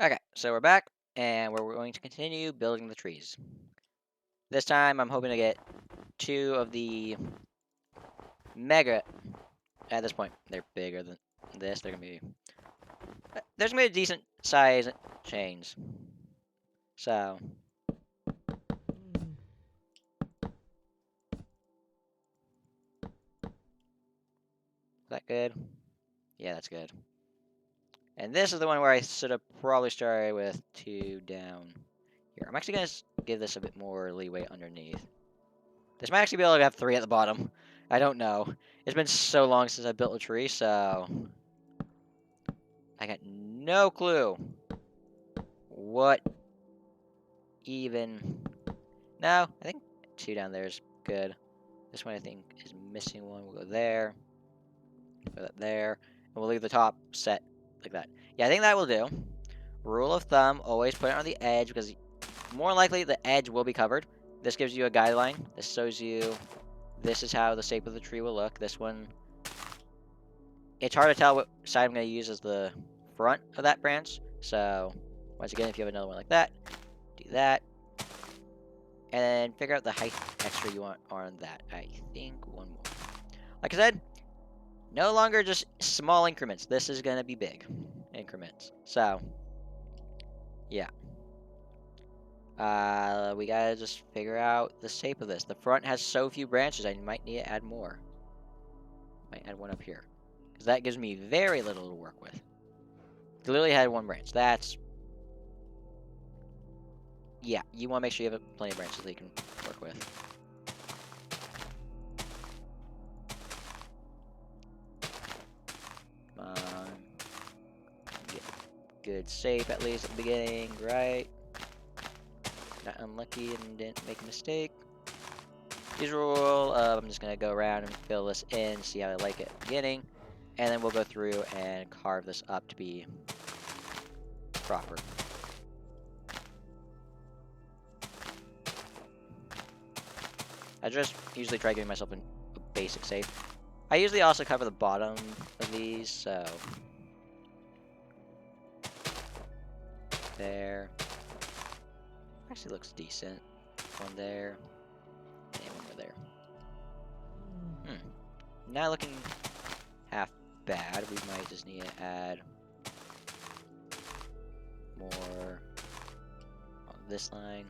Okay, so we're back, and we're going to continue building the trees. This time, I'm hoping to get 2 of the mega. At this point, they're bigger than this. They're gonna be. There's gonna be a decent size chains. So, is that good? Yeah, that's good. And this is the one where I should have probably started with 2 down here. I'm actually gonna give this a bit more leeway underneath. This might actually be able to have 3 at the bottom. I don't know. It's been so long since I built a tree, so I got no clue what even. No, I think 2 down there is good. This one I think is missing one. We'll go there. Put that there. And we'll leave the top set like that. Yeah, I think that will do. Rule of thumb, always put it on the edge because more likely the edge will be covered. This gives you a guideline. This shows you this is how the shape of the tree will look. This one, it's hard to tell what side I'm going to use as the front of that branch. So, once again, if you have another one like that, do that. And then figure out the height extra you want on that. I think one more. Like I said, no longer just small increments. This is going to be big increments. So, yeah. We gotta just figure out the shape of this. The front has so few branches, I might need to add more. Might add one up here. Because that gives me very little to work with. Clearly had one branch. That's... Yeah, you want to make sure you have plenty of branches that you can work with. Come on. Get good shape at least at the beginning, right? Not unlucky and didn't make a mistake. Usual, I'm just going to go around and fill this in, see how I like it at the beginning. And then we'll go through and carve this up to be proper. I just usually try giving myself a basic shape. I usually also cover the bottom of these, so... There. Actually looks decent. One there. And one more there. Not looking half bad. We might just need to add more on this line.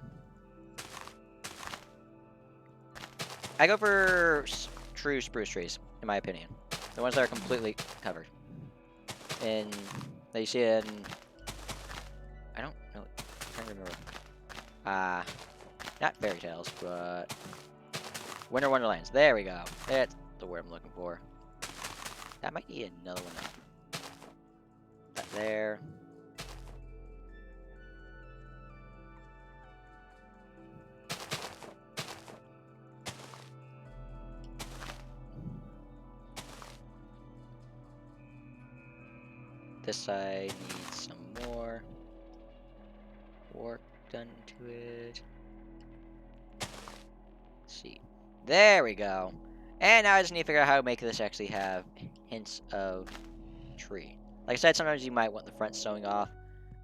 I go for true spruce trees, in my opinion. The ones that are completely covered. And that you see in... I don't know. I'm trying to remember. Not fairy tales, but... Winter Wonderlands. There we go. That's the word I'm looking for. That might need another one up. That there. This side needs some more work done to it. Let's see. There we go. And now I just need to figure out how to make this actually have hints of tree. Like I said, sometimes you might want the front sewing off.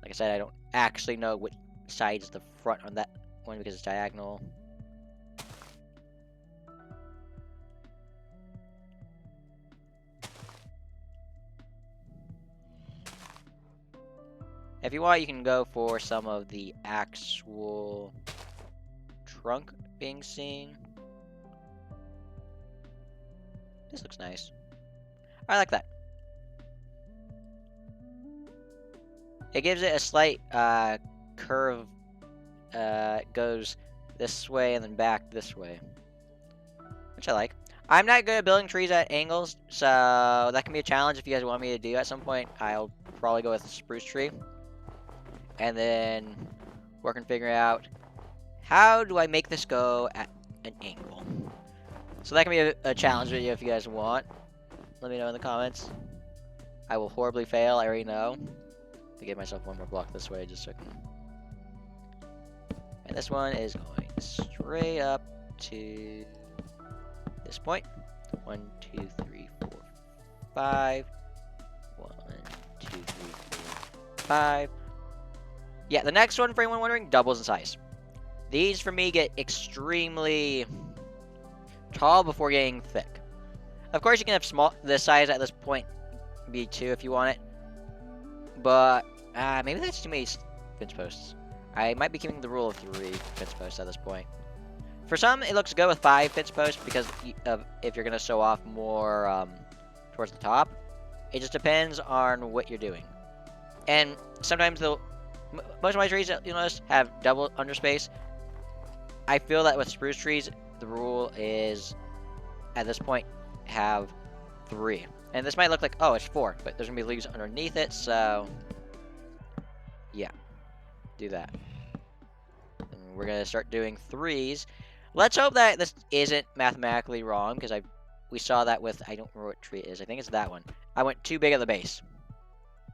Like I said, I don't actually know which side is the front on that one because it's diagonal. If you want, you can go for some of the actual trunk being seen. This looks nice. I like that. It gives it a slight curve. It goes this way and then back this way, which I like. I'm not good at building trees at angles, so that can be a challenge if you guys want me to do at some point. I'll probably go with a spruce tree. And then work on figuring out how do I make this go at an angle. So that can be a challenge video if you guys want. Let me know in the comments. I will horribly fail, I already know. To give myself one more block this way just so I can... And this one is going straight up to this point. 1, 2, 3, 4, 5. 1, 2, 3, 4, 5. Yeah, the next one, for anyone wondering, doubles in size. These, for me, get extremely tall before getting thick. Of course, you can have the size at this point be 2 if you want it. But, maybe that's too many fence posts. I might be keeping the rule of 3 fence posts at this point. For some, it looks good with 5 fence posts because of if you're going to show off more towards the top. It just depends on what you're doing. And sometimes most of my trees, you'll notice, have double underspace. I feel that with spruce trees, the rule is, at this point, have 3. And this might look like, oh, it's 4, but there's going to be leaves underneath it, so yeah, do that. And we're going to start doing 3s. Let's hope that this isn't mathematically wrong, because we saw that with, I don't remember what tree it is. I think it's that one. I went too big at the base.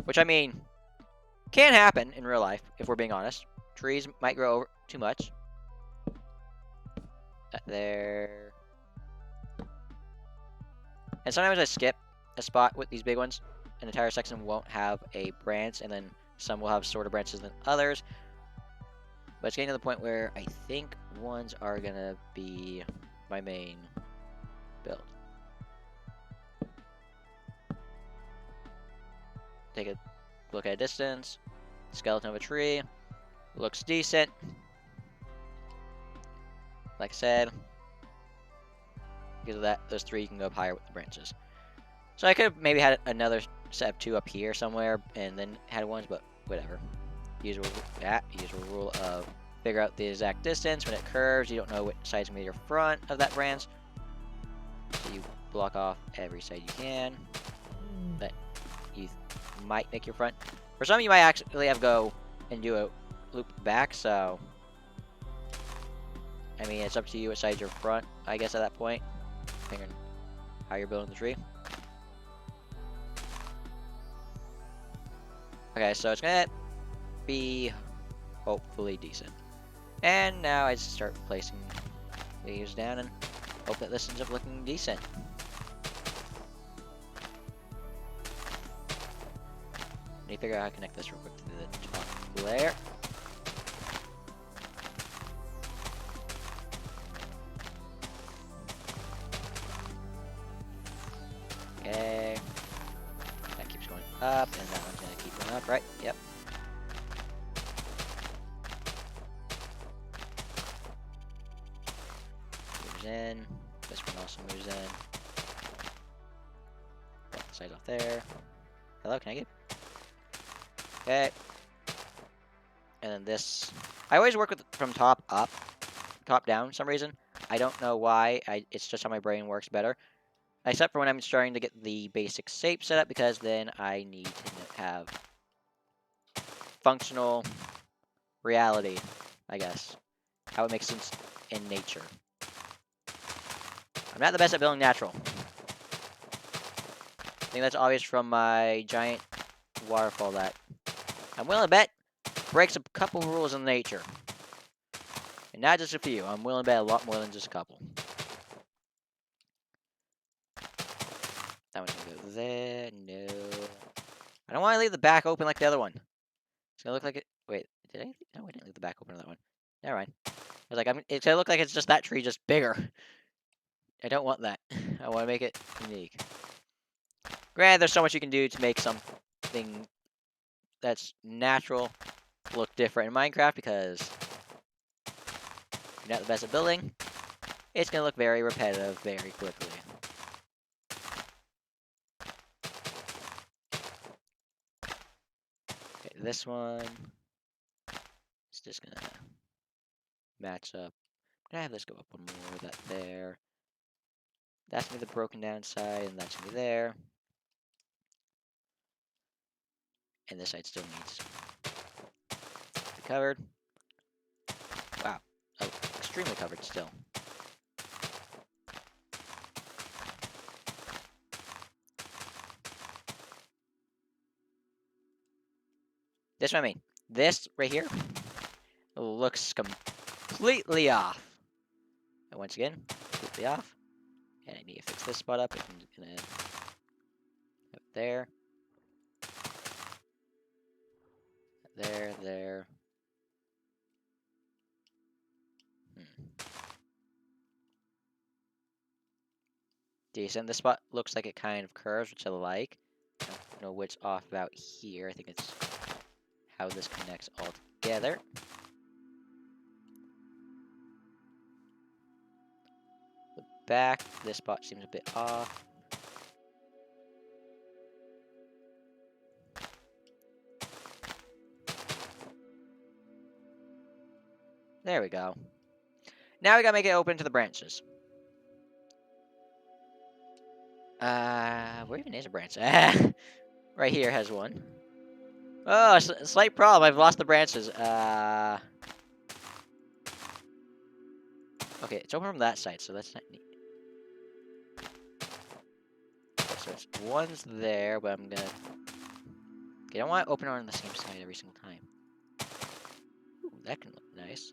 Which, I mean, can happen in real life, if we're being honest. Trees might grow over too much. There. And sometimes I skip a spot with these big ones. An entire section won't have a branch, and then some will have shorter branches than others. But it's getting to the point where I think ones are going to be my main build. Take a look at a distance. Skeleton of a tree. Looks decent. Like I said, because of that, those 3 you can go up higher with the branches. So I could have maybe had another set of 2 up here somewhere, and then had ones, but whatever. Usual rule of figure out the exact distance. When it curves, you don't know what side's going to be your front of that branch. So you block off every side you can. That you might make your front. For some, you might actually have to go and do a loop back, so I mean, it's up to you what side's your front, I guess, at that point, depending on how you're building the tree. Okay, so it's gonna be hopefully decent. And now I just start placing leaves down and hope that this ends up looking decent. Need to figure out how to connect this real quick to the top layer. Okay. That keeps going up, and that one's gonna keep going up, right? Yep. Moves in. This one also moves in. Block the side off there. Hello, can I get? Okay. And then this. I always work with from top up, top down for some reason. I don't know why. It's just how my brain works better. Except for when I'm starting to get the basic shape set up, because then I need to have functional reality, I guess. How it makes sense in nature. I'm not the best at building natural. I think that's obvious from my giant waterfall that I'm willing to bet breaks a couple rules in nature. And not just a few. I'm willing to bet a lot more than just a couple. That one's gonna go there. No. I don't want to leave the back open like the other one. It's gonna look like it. Wait, did I? No, I didn't leave the back open on that one. Never mind. I was like, it's gonna look like it's just that tree, just bigger. I don't want that. I want to make it unique. Granted, there's so much you can do to make something that's natural look different in Minecraft, because if you're not the best at building, it's gonna look very repetitive very quickly. Okay, this one is just gonna match up. I'm gonna have this go up one more. That there. That's gonna be the broken down side, and that's gonna be there. And this side still needs to be covered. Wow. Oh, extremely covered still. This is what I mean. This right here looks completely off. And once again, completely off. And I need to fix this spot up. I'm just gonna have it there. There. decent. This spot looks like it kind of curves, which I like. I don't know what's off about here. I think it's how this connects all together. The back, this spot seems a bit off. There we go. Now we gotta make it open to the branches. Where even is a branch? Right here has one. Oh, slight problem. I've lost the branches. Okay, it's open from that side, so that's not neat. Okay, so it's one's there, but I'm gonna. Okay, I don't want to open it on the same side every single time. Ooh, that can look nice.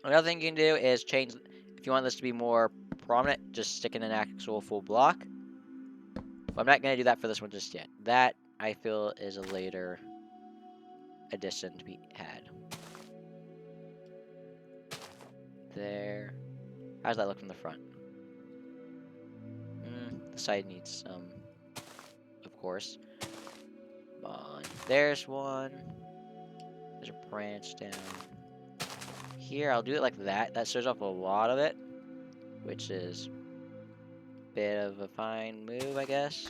Another thing you can do is change. If you want this to be more prominent, just stick in an actual full block. But I'm not gonna do that for this one just yet. That I feel is a later addition to be had. There. How does that look from the front? The side needs some, of course. Come on. There's one. There's a branch down here. I'll do it like that. That shows off a lot of it, which is a bit of a fine move, I guess.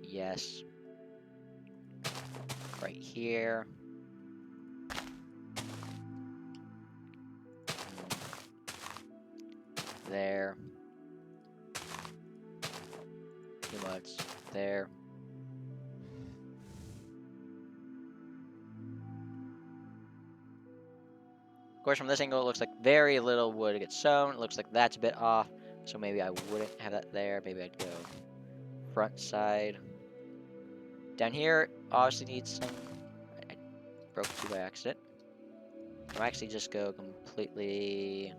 Yes. Right here. There. Too much. There. Of course, from this angle, it looks like very little wood gets sewn. It looks like that's a bit off. So maybe I wouldn't have that there. Maybe I'd go front side. Down here, obviously needs some. I broke two by accident. I'll actually just go completely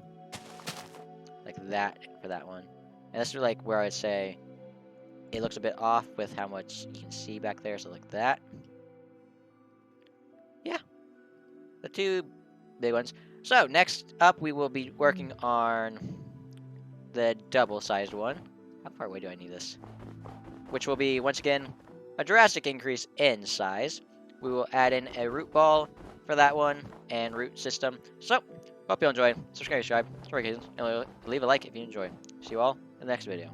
like that for that one. And this is like where I'd say it looks a bit off with how much you can see back there. So like that. Yeah. The two big ones. So next up, we will be working on the double-sized one. How far away do I need this? Which will be, once again, a drastic increase in size. We will add in a root ball for that one and root system. So, hope you enjoy. Subscribe, and leave a like if you enjoy. See you all in the next video.